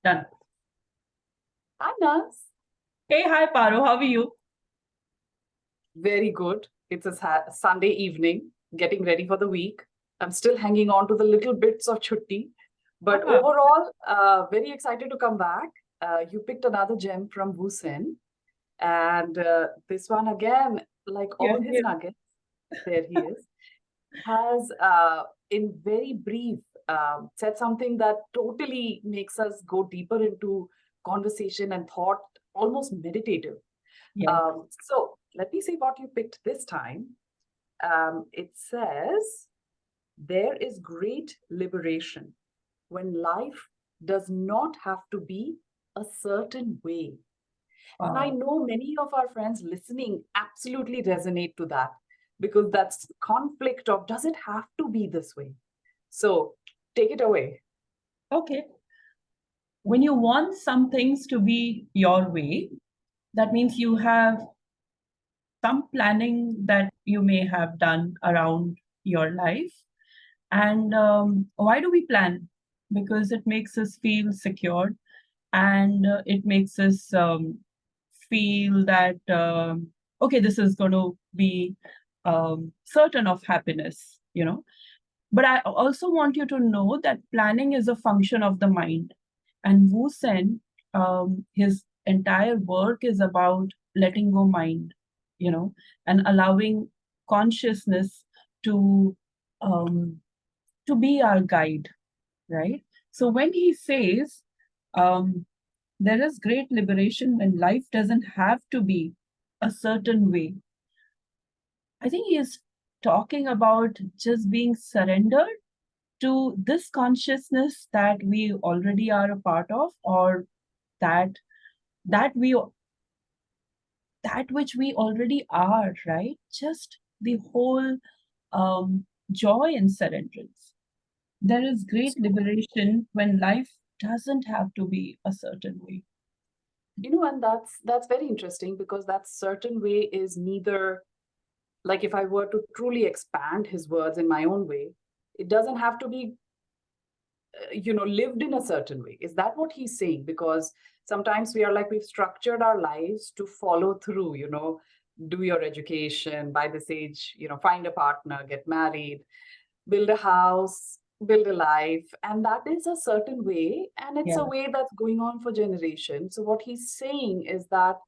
Done. Hi, Naz. Hey, hi, Paro. How are you? Very good. It's a Sunday evening, getting ready for the week. I'm still hanging on to the little bits of chutti, but Ah, overall, very excited to come back. You picked another gem from Wu Hsin, and this one again, like here, all his here. nuggets, there he is, has in very brief said something that totally makes us go deeper into conversation and thought, almost meditative. Yes. So let me see what you picked this time. It says, there is great liberation when life does not have to be a certain way. And I Wow. know many of our friends listening absolutely resonate to that because that's conflict of does it have to be this way? So take it away. Okay. When you want some things to be your way, that means you have some planning that you may have done around your life. And why do we plan? Because it makes us feel secure and it makes us feel that, okay, this is going to be certain of happiness. But I also want you to know that planning is a function of the mind. And Wu Sen, his entire work is about letting go mind, and allowing consciousness to um, to be our guide, right? So when he says there is great liberation when life doesn't have to be a certain way, I think he is talking about just being surrendered to this consciousness that we already are a part of, or that that we that which we already are, right? Just the whole joy and surrenderance. There is great liberation when life doesn't have to be a certain way. And that's very interesting because that certain way is neither, like if I were to truly expand his words in my own way, it doesn't have to be lived in a certain way. Is that what he's saying? Because sometimes we are like we've structured our lives to follow through, do your education by this age, find a partner, get married, build a house, build a life, and that is a certain way, and it's a Yeah. way that's going on for generations. So what he's saying is that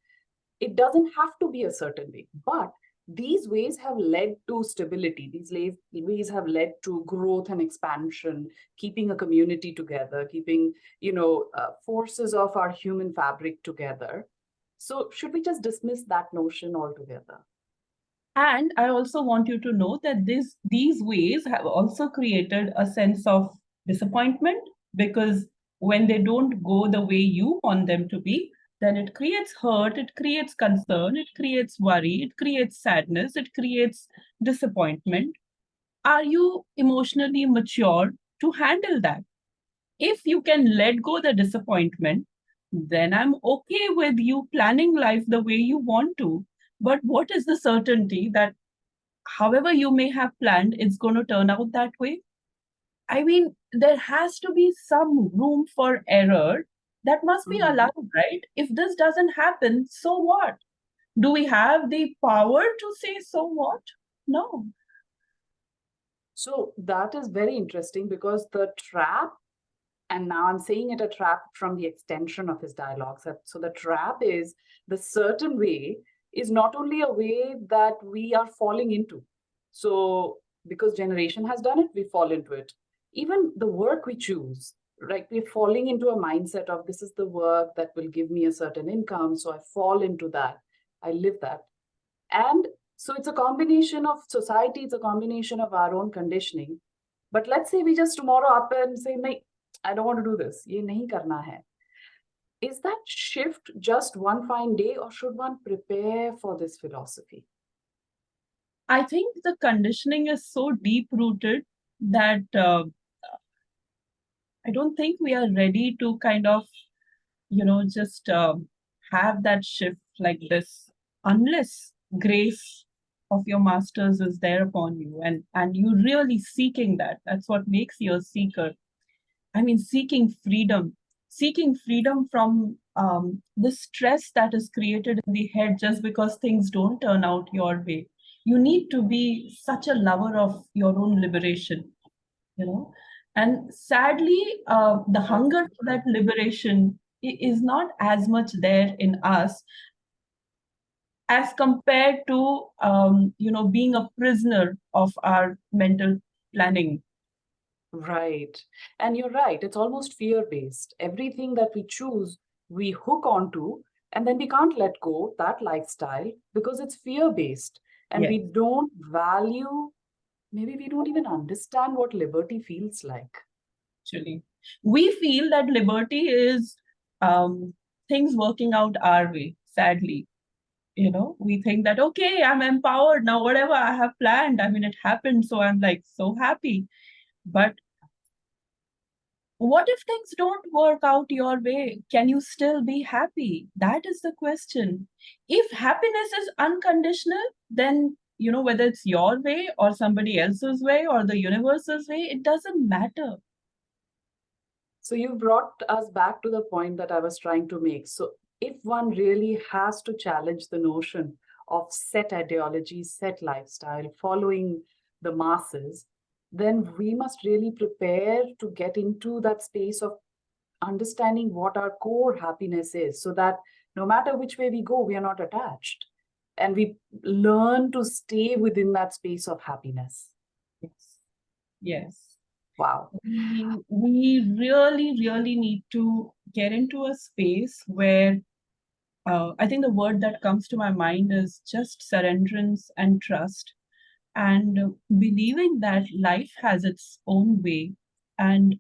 it doesn't have to be a certain way, but these ways have led to stability. These ways have led to growth and expansion, keeping a community together, keeping forces of our human fabric together. So should we just dismiss that notion altogether? And I also want you to know that these ways have also created a sense of disappointment, because when they don't go the way you want them to be, then it creates hurt, it creates concern, it creates worry, it creates sadness, it creates disappointment. Are you emotionally mature to handle that? If you can let go the disappointment, then I'm okay with you planning life the way you want to. But what is the certainty that however you may have planned, it's going to turn out that way? I mean, there has to be some room for error that must be Mhm. allowed, right? If this doesn't happen, so what? Do we have the power to say so what? No. So that is very interesting because the trap, and now I'm saying it a trap from the extension of his dialogues. So the trap is the certain way is not only a way that we are falling into. So because generation has done it, we fall into it. Even the work we choose, right? We're falling into a mindset of this is the work that will give me a certain income. So I fall into that. I live that. And so it's a combination of society, it's a combination of our own conditioning. But let's say we just tomorrow up and say, "No, I don't want to do this. Ye nahi karna hai." Is that shift just one fine day, or should one prepare for this philosophy? I think the conditioning is so deep rooted that I don't think we are ready to kind of, just have that shift like this, unless grace of your masters is there upon you, and you really seeking that. That's what makes you a seeker. I mean, seeking freedom, seeking freedom from the stress that is created in the head just because things don't turn out your way. You need to be such a lover of your own liberation, you know. And sadly, the hunger for that liberation is not as much there in us as compared to being a prisoner of our mental planning. Right. And you're right. It's almost fear-based. Everything that we choose, we hook onto, and then we can't let go that lifestyle because it's fear-based. And Yes, we don't value, maybe we don't even understand what liberty feels like. actually. We feel that liberty is um, things working out our way, sadly. We think that, okay, I'm empowered now, whatever I have planned, I mean, it happened, so I'm like so happy. But what if things don't work out your way? Can you still be happy? That is the question. If happiness is unconditional, then, whether it's your way or somebody else's way or the universe's way, it doesn't matter. So you brought us back to the point that I was trying to make. So if one really has to challenge the notion of set ideology, set lifestyle, following the masses, then we must really prepare to get into that space of understanding what our core happiness is so that no matter which way we go, we are not attached. And we learn to stay within that space of happiness. Yes. Yes. Wow. We really, really need to get into a space where I think the word that comes to my mind is just surrenderance and trust, and believing that life has its own way. And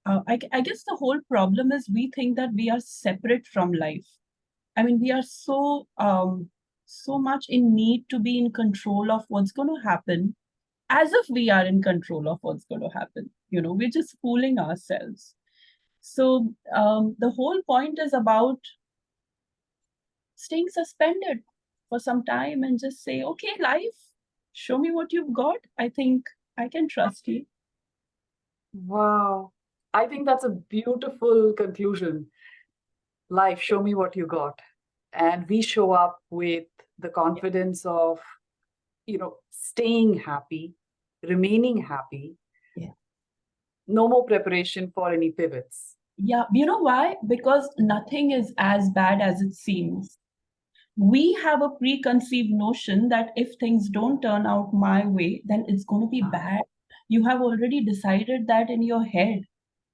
I guess the whole problem is we think that we are separate from life. I mean, we are so much in need to be in control of what's going to happen, as if we are in control of what's going to happen. We're just fooling ourselves. So the whole point is about staying suspended for some time and just say, okay, life, show me what you've got. I think I can trust you. Wow. I think that's a beautiful conclusion. Life, show me what you got. And we show up with the confidence of, staying happy, remaining happy, Yeah. no more preparation for any pivots. Yeah. You know why? Because nothing is as bad as it seems. We have a preconceived notion that if things don't turn out my way, then it's going to be bad. You have already decided that in your head.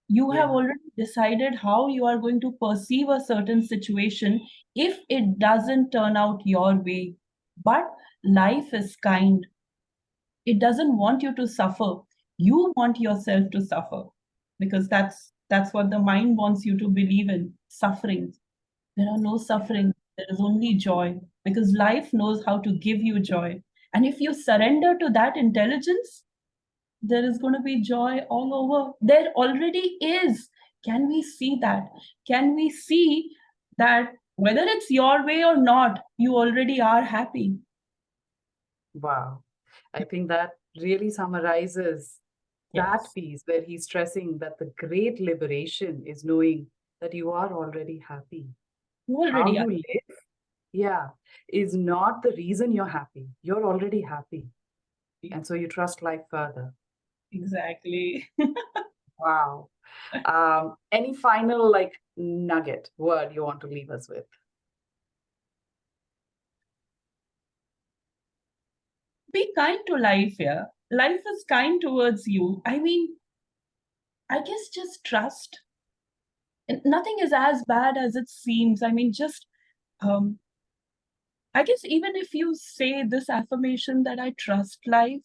You have Yeah. already decided how you are going to perceive a certain situation if it doesn't turn out your way. But life is kind. It doesn't want you to suffer. You want yourself to suffer, because that's what the mind wants you to believe in, suffering. There are no suffering, there is only joy, because life knows how to give you joy. And if you surrender to that intelligence, there is going to be joy all over. There already is. Can we see that? Can we see that whether it's your way or not, you already are happy? Wow. I think that really summarizes that Yes, piece where he's stressing that the great liberation is knowing that you are already happy. you How already are. you live, yeah, is not the reason you're happy. You're already happy. And so you trust life further. Exactly. Wow. Any final nugget word you want to leave us with? Be kind to life, yeah. Life is kind towards you. I mean, I guess just trust. And nothing is as bad as it seems. I mean, just um, I guess even if you say this affirmation that I trust life,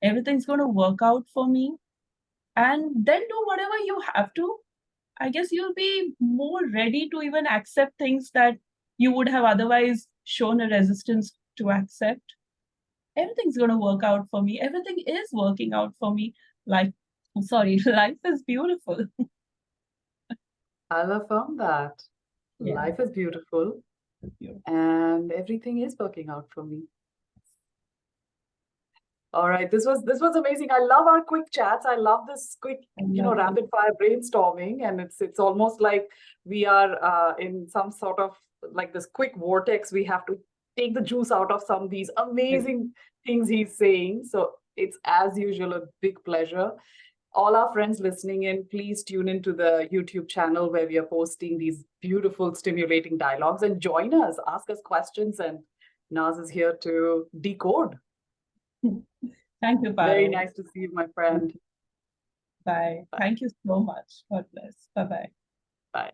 everything's going to work out for me, and then do whatever you have to, I guess you'll be more ready to even accept things that you would have otherwise shown a resistance to accept. Everything's going to work out for me. Everything is working out for me. Like, sorry, life is beautiful. I'll affirm that. Yeah. Life is beautiful Beautiful. and everything is working out for me. All right, this was amazing. I love our quick chats. I love this quick, I love it. rapid fire brainstorming, and it's almost like we are in some sort of like this quick vortex. We have to take the juice out of some of these amazing things he's saying. So it's as usual a big pleasure. All our friends listening in, please tune into the YouTube channel where we are posting these beautiful, stimulating dialogues, and join us, ask us questions, and Naz is here to decode. Thank you, Paro. Very nice to see you, my friend. Bye. Bye. Thank you so much. God bless. Bye-bye. Bye.